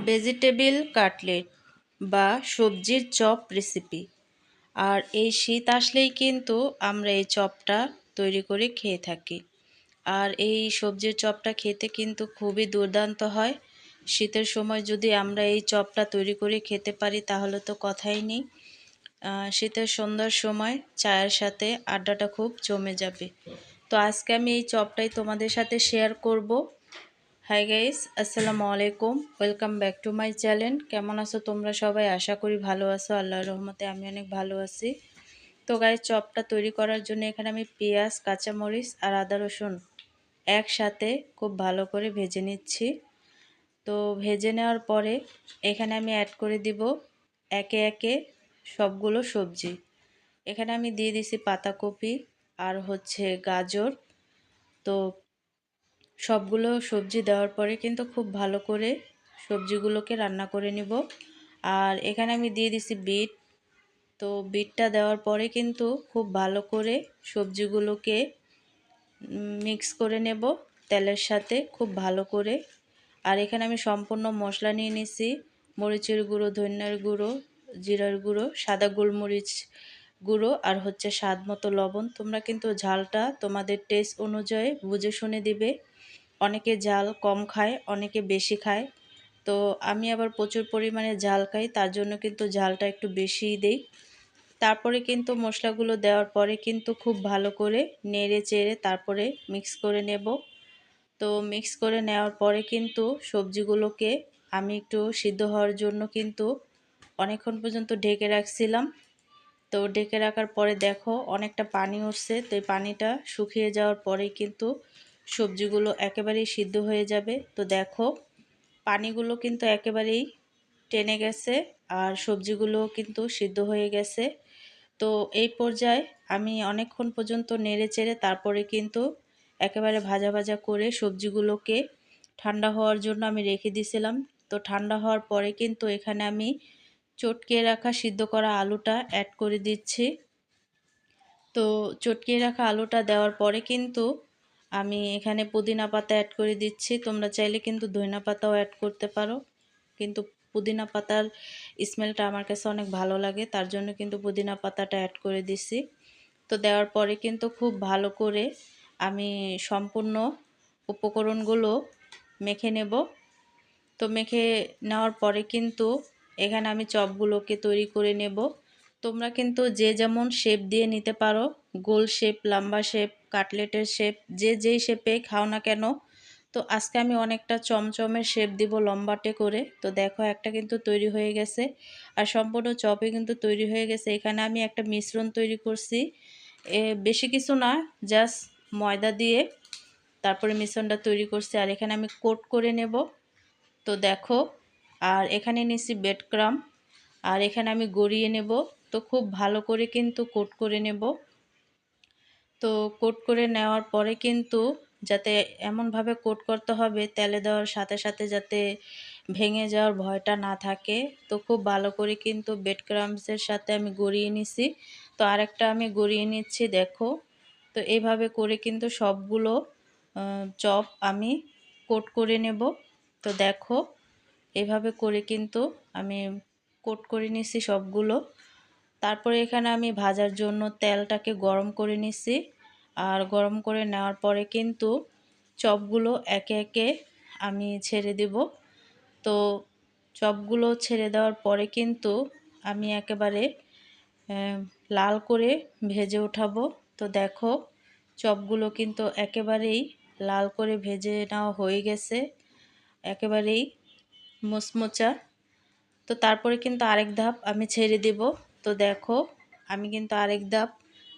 Vegetable cutlet বা সবজির chop recipe. আর এই শীত আসলেই কিন্তু আমরা এই চপটা তৈরি করে খেয়ে থাকি। আর এই সবজির চপটা খেতে কিন্তু খুবই দুর্দান্ত হয়। শীতের সময় যদি আমরা এই চপটা তৈরি করে খেতে পারি তাহলে তো কথাই নেই। শীতের সন্ধ্যার সময় চায়ের সাথে আড্ডাটা খুব জমে যাবে। তো আজকে আমি এই চপটাই তোমাদের সাথে শেয়ার করব। হাই গাইস, আসসালামু আলাইকুম, welcome back to my channel. কেমন আছো তোমরা সবাই? আশা করি ভালো আছো। আল্লাহর রহমতে আমি অনেক ভালো আছি। তো গাইস, চপটা তৈরি করার জন্য এখানে আমি পেঁয়াজ, কাঁচামরিচ আর আদা রসুন একসাথে খুব ভালো করে ভেজে নিচ্ছি। তো ভেজে নেওয়ার পরে এখানে আমি অ্যাড করে দিব একে একে সবগুলো সবজি। এখানে আমি দিয়ে দিছি পাতাকপি আর হচ্ছে গাজর। তো সবগুলো সবজি দেওয়ার পরে কিন্তু খুব ভালো করে সবজিগুলোকে রান্না করে নিব। আর এখানে আমি দিয়ে দিছি বিট। তো বিটটা দেওয়ার পরে কিন্তু খুব ভালো করে সবজিগুলোকে মিক্স করে নেব তেলের সাথে খুব ভালো করে। আর এখানে আমি সম্পূর্ণ মশলা নিয়ে নিছি, মরিচের গুঁড়ো, ধনিয়ার গুঁড়ো, জিরার গুঁড়ো, সাদা গোলমরিচ গুঁড়ো আর হচ্ছে স্বাদ মতো লবণ। তোমরা কিন্তু ঝালটা তোমাদের টেস্ট অনুযায়ী বুঝে শুনে দিবে। অনেকে ঝাল কম খায়, অনেকে বেশি খায়। তো আমি আবার প্রচুর পরিমাণে ঝাল খাই, তার জন্য কিন্তু ঝালটা একটু বেশিই দেই। তারপরে কিন্তু মশলাগুলো দেওয়ার পরে কিন্তু খুব ভালো করে নেড়ে চেড়ে তারপরে মিক্স করে নেব। তো মিক্স করে নেওয়ার পরে কিন্তু সবজিগুলোকে আমি একটু সিদ্ধ হওয়ার জন্য কিন্তু অনেকক্ষণ পর্যন্ত ঢেকে রাখছিলাম। তো ঢেকে রাখার পরে দেখো অনেকটা পানি উঠছে। তো এই পানিটা শুকিয়ে যাওয়ার পরেই কিন্তু সবজিগুলো একেবারেই সিদ্ধ হয়ে যাবে। তো দেখো পানিগুলো কিন্তু একেবারেই টেনে গেছে আর সবজিগুলো কিন্তু সিদ্ধ হয়ে গেছে। তো এই পর্যায়ে আমি অনেকক্ষণ পর্যন্ত নেড়ে চেড়ে তারপরে কিন্তু একেবারে ভাজা ভাজা করে সবজিগুলোকে ঠান্ডা হওয়ার জন্য আমি রেখে দিয়েছিলাম। তো ঠান্ডা হওয়ার পরে কিন্তু এখানে আমি চটকিয়ে রাখা সিদ্ধ করা আলুটা অ্যাড করে দিচ্ছি। তো চটকিয়ে রাখা আলুটা দেওয়ার পরে কিন্তু আমি এখানে পুদিনা পাতা অ্যাড করে দিচ্ছি। তোমরা চাইলে কিন্তু ধনিয়া পাতাও অ্যাড করতে পারো, কিন্তু পুদিনা পাতার স্মেলটা আমার কাছে অনেক ভালো লাগে, তার জন্য কিন্তু পুদিনা পাতাটা অ্যাড করে দিছি। তো দেওয়ার পরে কিন্তু খুব ভালো করে আমি সম্পূর্ণ উপকরণগুলো মেখে নেব। তো মেখে নেওয়ার পরে কিন্তু এখানে আমি চপগুলোকে তৈরি করে নেব। তোমরা কিন্তু যে যেমন শেপ দিয়ে নিতে পারো, গোল শেপ, লম্বা শেপ, কাটলেটের শেপ, যে যেই শেপে খাও না কেন। তো আজকে আমি অনেকটা চমচমের শেপ দিব লম্বাটে করে। তো দেখো একটা কিন্তু তৈরি হয়ে গেছে আর সম্পূর্ণ চপে কিন্তু তৈরি হয়ে গেছে। এখানে আমি একটা মিশ্রণ তৈরি করছি, বেশি কিছু না, জাস্ট ময়দা দিয়ে তারপরে মিশ্রণটা তৈরি করছি। আর এখানে আমি কোট করে নেব। তো দেখো, আর এখানে নিচ্ছি ব্রেড ক্রাম্ব আর এখানে আমি গড়িয়ে নেব। তো খুব ভালো করে কিন্তু কোট করে নেব। তো কোট করে নেওয়ার পরে কিন্তু যাতে এমনভাবে কোট করতে হবে তেলে দেওয়ার সাথে সাথে যাতে ভেঙে যাওয়ার ভয়টা না থাকে। তো খুব ভালো করে কিন্তু ব্রেড ক্রাম্বসের সাথে আমি গড়িয়ে নিছি। তো আরেকটা আমি গড়িয়ে নিচ্ছি দেখো। তো এইভাবে করে কিন্তু সবগুলো চপ আমি কোট করে নেব। তো দেখো এভাবে করে কিন্তু আমি কোট করে নিছি সবগুলো। তারপরে এখানে আমি ভাজার জন্য তেলটাকে গরম করে নিছি। আর গরম করে নেওয়ার পরে কিন্তু চপগুলো একে একে আমি ছেড়ে দিব। তো চপগুলো ছেড়ে দেওয়ার পরে কিন্তু আমি একেবারে লাল করে ভেজে উঠাবো। তো দেখো চপগুলো কিন্তু একেবারেই লাল করে ভেজে নেওয়া হয়ে গেছে, একেবারেই মুচমুচা। তো তারপরে কিন্তু আরেক ধাপ আমি ছেড়ে দেব। তো দেখো আমি কিন্তু আরেক ধাপ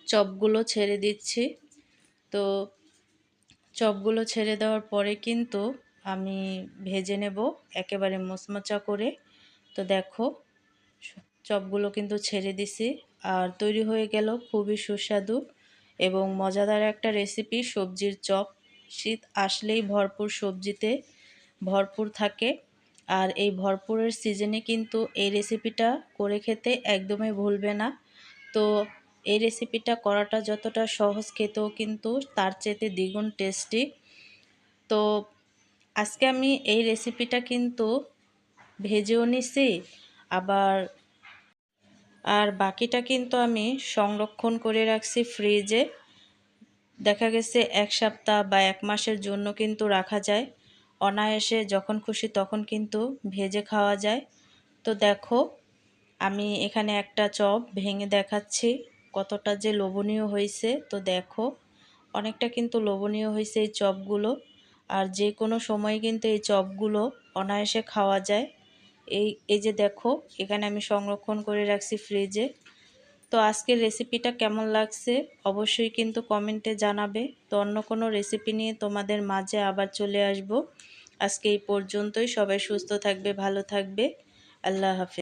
চপগুলো ছেড়ে দিচ্ছি। তো চপগুলো ছেড়ে দেওয়ার পরে কিন্তু আমি ভেজে নেব একেবারে মুচমুচা করে। তো দেখো চপগুলো কিন্তু ছেড়ে দিছি আর তৈরি হয়ে গেল খুবই সুস্বাদু এবং মজাদার একটা রেসিপি, সবজির চপ। শীত আসলেই ভরপুর সবজিতে ভরপুর থাকে। আর এই ভরপুরের সিজনে কিন্তু এই রেসিপিটা করে খেতে একদমই ভুলবে না। তো এই রেসিপিটা করাটা যতটা সহজ, খেতেও কিন্তু তার চেয়ে দ্বিগুণ টেস্টি। তো আজকে আমি এই রেসিপিটা কিন্তু ভেজেও নিছি, আবার বাকিটা কিন্তু আমি সংরক্ষণ করে রাখছি ফ্রিজে। দেখা গেছে ১ সপ্তাহ বা ১ মাসের জন্য কিন্তু রাখা যায়। অনায়াসে যখন খুশি তখন কিন্তু ভেজে খাওয়া যায়। তো দেখো, আমি এখানে একটা চপ ভেঙে দেখাচ্ছি কতটা যে লোভনীয় হয়েছে। তো দেখো, অনেকটা কিন্তু লোভনীয় হয়েছে এই চপগুলো। আর যে কোনো সময় কিন্তু এই চপগুলো অনায়াসে খাওয়া যায়। এই যে দেখো, এখানে আমি সংরক্ষণ করে রাখছি ফ্রিজে। তো আজকের রেসিপিটা কেমন লাগছে অবশ্যই কিন্তু কমেন্টে জানাবে। তো অন্য কোনো রেসিপি নিয়ে তোমাদের মাঝে আবার চলে আসব। আজকে এই পর্যন্তই। সবাই সুস্থ থাকবে, ভালো থাকবে। আল্লাহ হাফেজ।